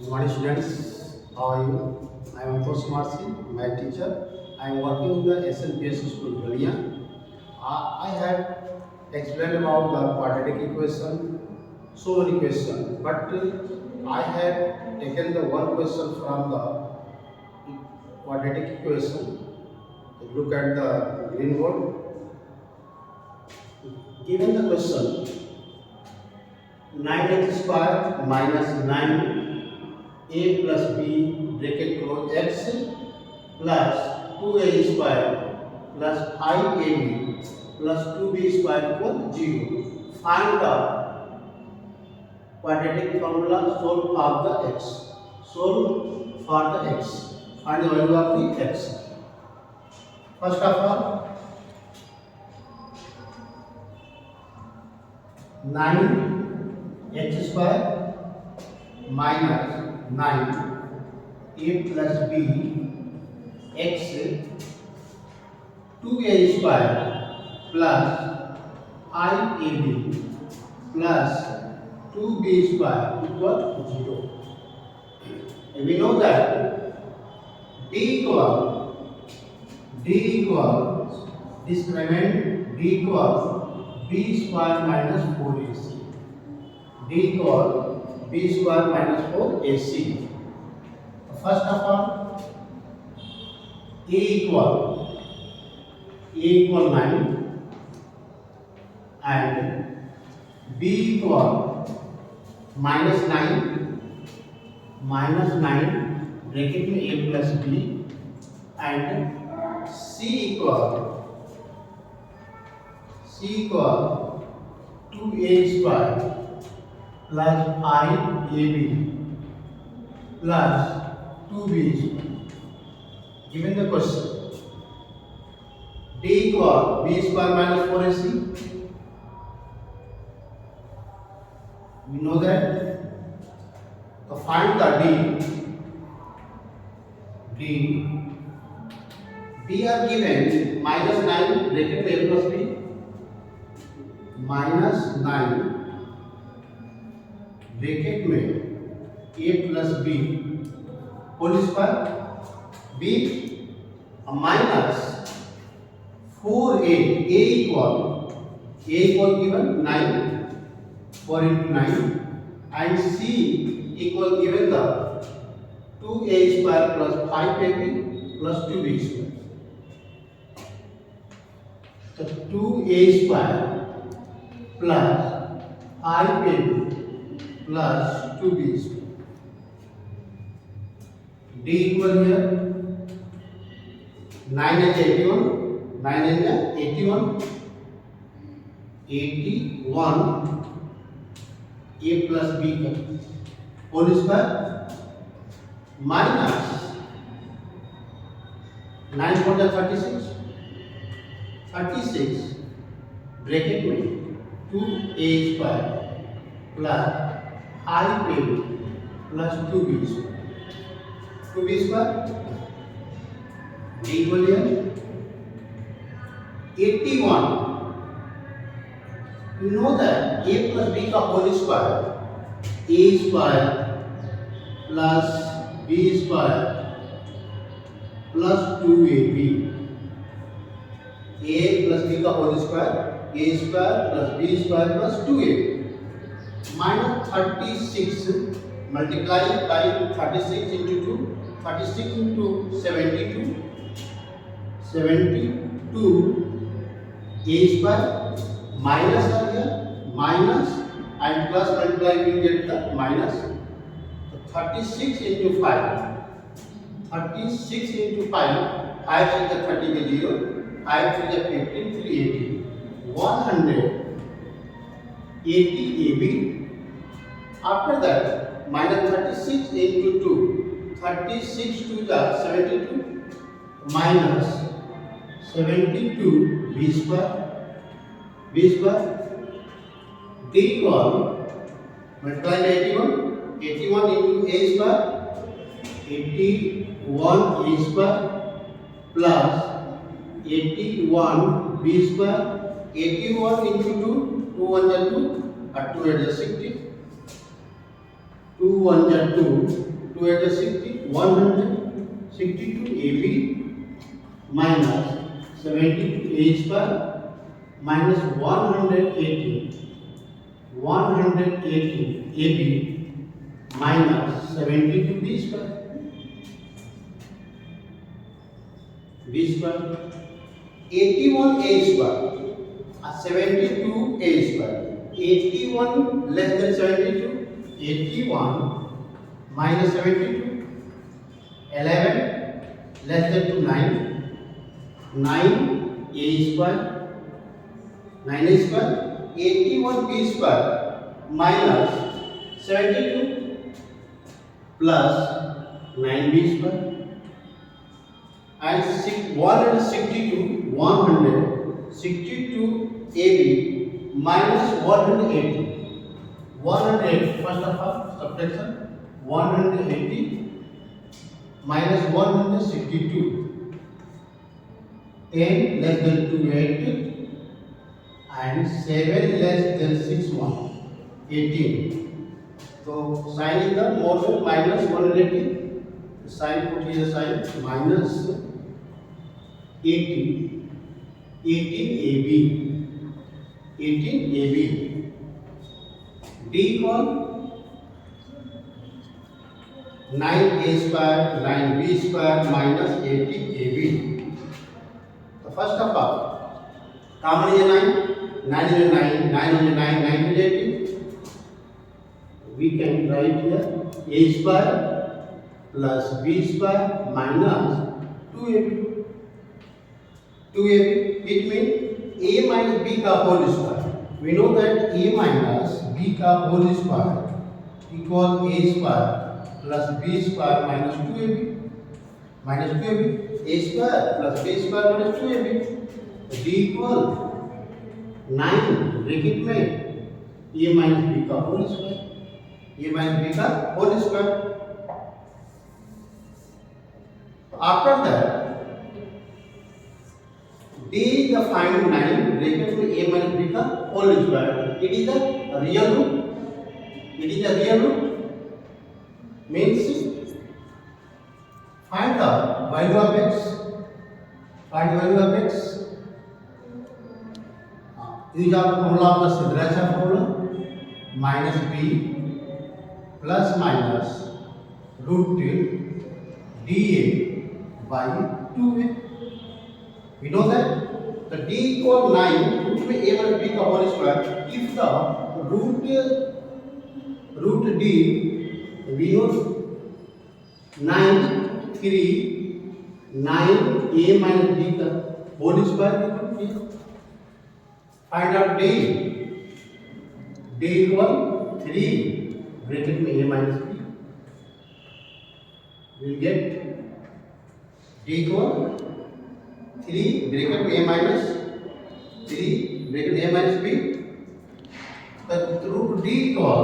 Good morning, students. How are you? I am Antosh Marci, my teacher. I am working in the SNPS school, Balia. I had explained about the quadratic equation, so many questions, but I had taken the one question from the quadratic equation. Look at the green board. Given the question, 9x square minus 9a plus b bracket close x plus 2a square plus 5ab plus 2b square equal 0. Find the quadratic formula, solve for the x. Solve for the x. Find the value of the x. First of all, 9x square minus 9a plus b x 2a square plus 5ab plus 2b square equal 0. And we know that d equals discriminant d equals b square minus 4ac. d equals b square minus 4ac. First of all, a equal 9 and b equal minus 9 bracket में a plus b and c equal 2a square plus 5ab plus 2b square. Given the question, d equal b square minus 4ac, we know that. So find the d are given minus 9 bracket में a plus b minus 9 bracket में a plus b whole square b minus 4a equal given 9 4 into 9 and c equal given the 2a square plus 5ab plus 2b square. So 2a square plus 5ab plus 2b square. D equal here 9 is 81, 9 is 81, 81 a plus b whole square minus 9 for the 36 bracket में 2a square plus 5ab plus 2b square. 2b square equal here 81. You know that a plus b का whole square a square plus b square plus 2ab. a plus b का whole square a square plus b square plus 2ab minus 36 multiply by 36 into 2 36 into 72 a square minus here minus and plus multiply we get the minus. So 36 into 5 5 is the 30 के 0 5 3 is 15 3 18 180 ab. After that minus 36 into 2 36 to the 72 minus 72 b square d equal multiply 81 into a square 81 a square plus 81 b square 81 into 2 2 1 is 2 2 8 is 60 2 1 जा 2, 2 8 जा 60, 162 AB minus 72 A square minus 180 AB minus 72 B square. B square 81 A square 72 A square. 81 less than 72, 81 minus 72, 11 less than 2, 9, 9 A square, 9 A square, 81 B square minus 72 plus 9 B square and 162 AB minus 180. 180 first of all subtraction 180 minus 162. 10 less than 2 8 and 7 less than 6 1 18. So sign is the more than minus 180. Sign put here sign minus 18 AB 18 AB. D equal 9 A square 9 B square minus 80 AB. So first of all, common is 9 is 9, 9 is 9, 9 is 80. We can write here A square plus B square minus 2AB. 2AB, it means A minus B का whole square. We know that A minus B का whole square equal A square plus B square minus 2AB. Minus 2AB. A square plus B square minus 2AB. D equal 9 bracket में A minus B का whole square. A minus B का whole square. After that, D the find 9 bracket में A minus B का whole square. It is the real root. It is the real root. Means find the value of x. Find the value of x. Use our formula of the Sidracha formula. Minus B plus minus root dA by 2A. We know that the D equal 9 root में A minus B का whole square. If the root D we know 9 3 9 A minus B का whole square equal. Find out D. D equal 3 bracket में A minus B. We'll get D equal 3 bracket में A minus 3 bracket A minus B. The root D equal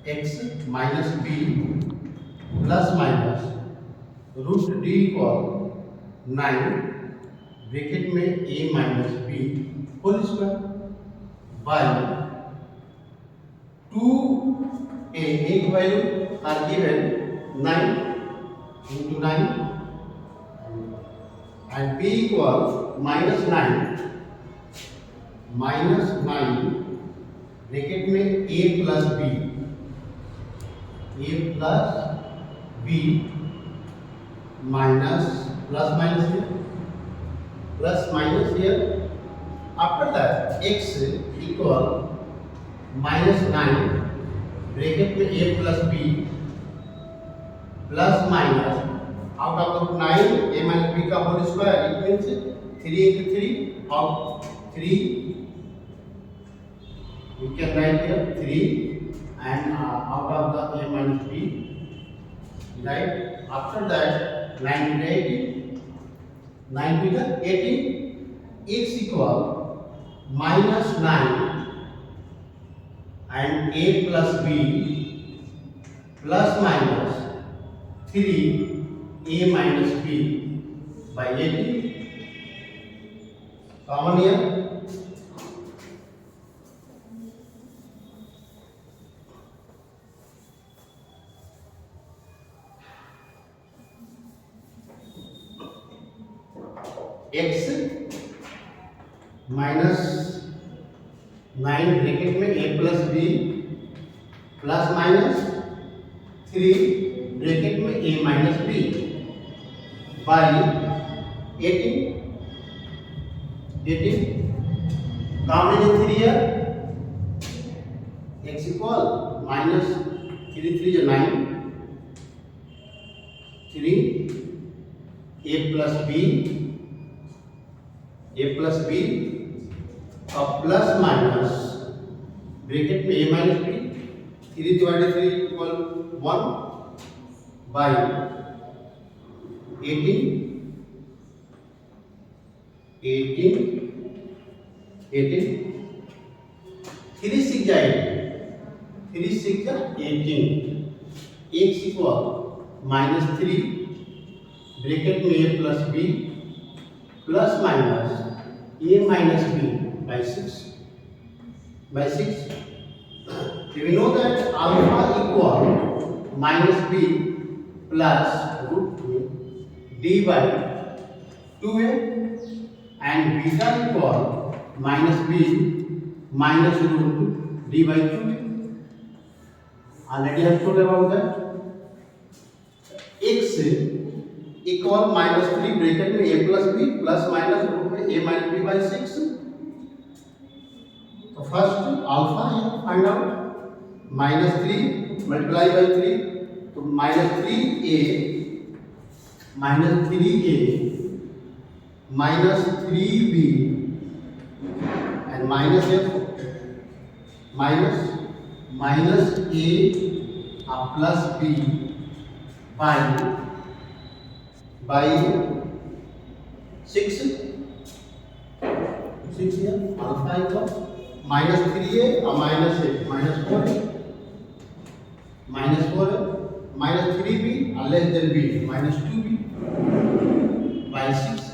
x minus B plus minus root D equal 9 bracket में A minus B whole square by 2A एक value are given 9 into 9 and B equal minus 9 bracket में A plus B minus plus minus here. After that x equal minus 9 bracket में A plus B plus minus out of the 9 A minus B का whole square, it means 3 into 3 out 3 we can write here 3 and out of the A minus B, right? After that 9 into 18 9 to the 18 x equal minus 9 and A plus B plus minus 3 A minus B by 18. Common here. x minus 9 bracket में a plus b plus minus 3 bracket में a minus b by 18 combination 3 here x equal minus 3 3 is 9 3 a plus b अब plus minus bracket में a minus b 3 divided 3 equal 1 by 18 3 6 जाए 3 6 जा 18 x equal minus 3 bracket में a plus b plus minus a minus b by 6 we know that alpha equal minus b plus root d by 2a and beta equal minus b minus root d by 2a. Already I have told about that. X equal minus 3 bracket में a plus b plus minus root में a minus b by 6. So first alpha here find out minus 3 multiply by 3 तो minus 3a minus 3a minus 3b and minus f minus a plus b by 6 here alpha equal minus 3a or minus a minus 4 minus 3b or less than b minus 2b by 6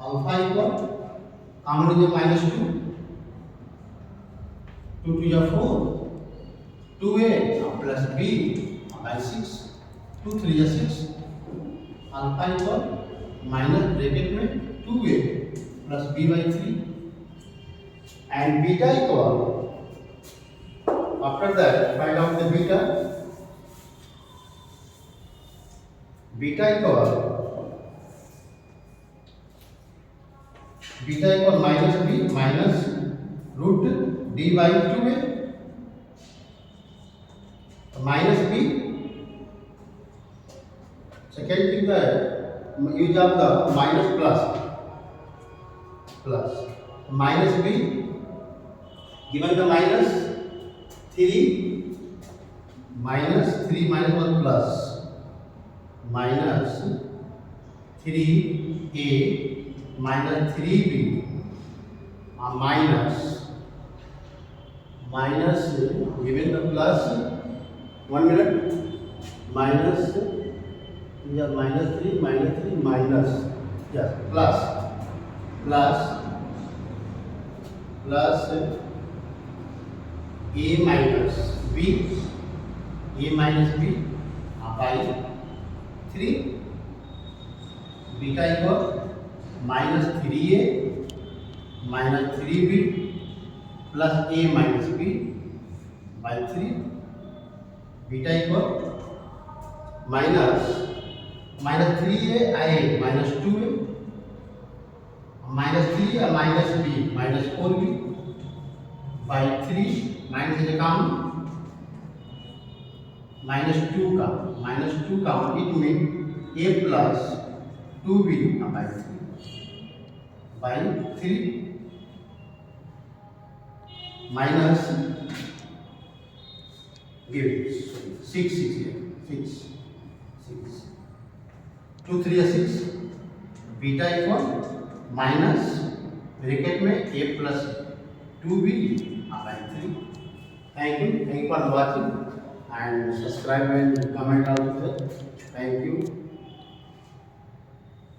alpha equal common is minus 2 2 to the 4 2a plus b by 6 2 3 is 6 alpha equal minus bracket में 2a plus b by 3 and beta equal after that find out the beta equal minus b minus root d by 2a minus b second thing that use of the minus plus minus b given the minus 3 minus 1 plus minus 3a minus 3b minus given the plus 1 minute minus minus 3 minus yes plus a minus b by 3 beta equal minus 3a minus 3b plus a minus b by 3 beta equal minus 3a I minus 2a minus 3 minus b minus 4b by 3 minus is a count minus 2 count it means a plus 2b by 3 minus give 6 here 6 2 3 is 6 beta equal minus bracket में a plus 2b by 3. Thank you for watching and subscribe and comment also. Thank you.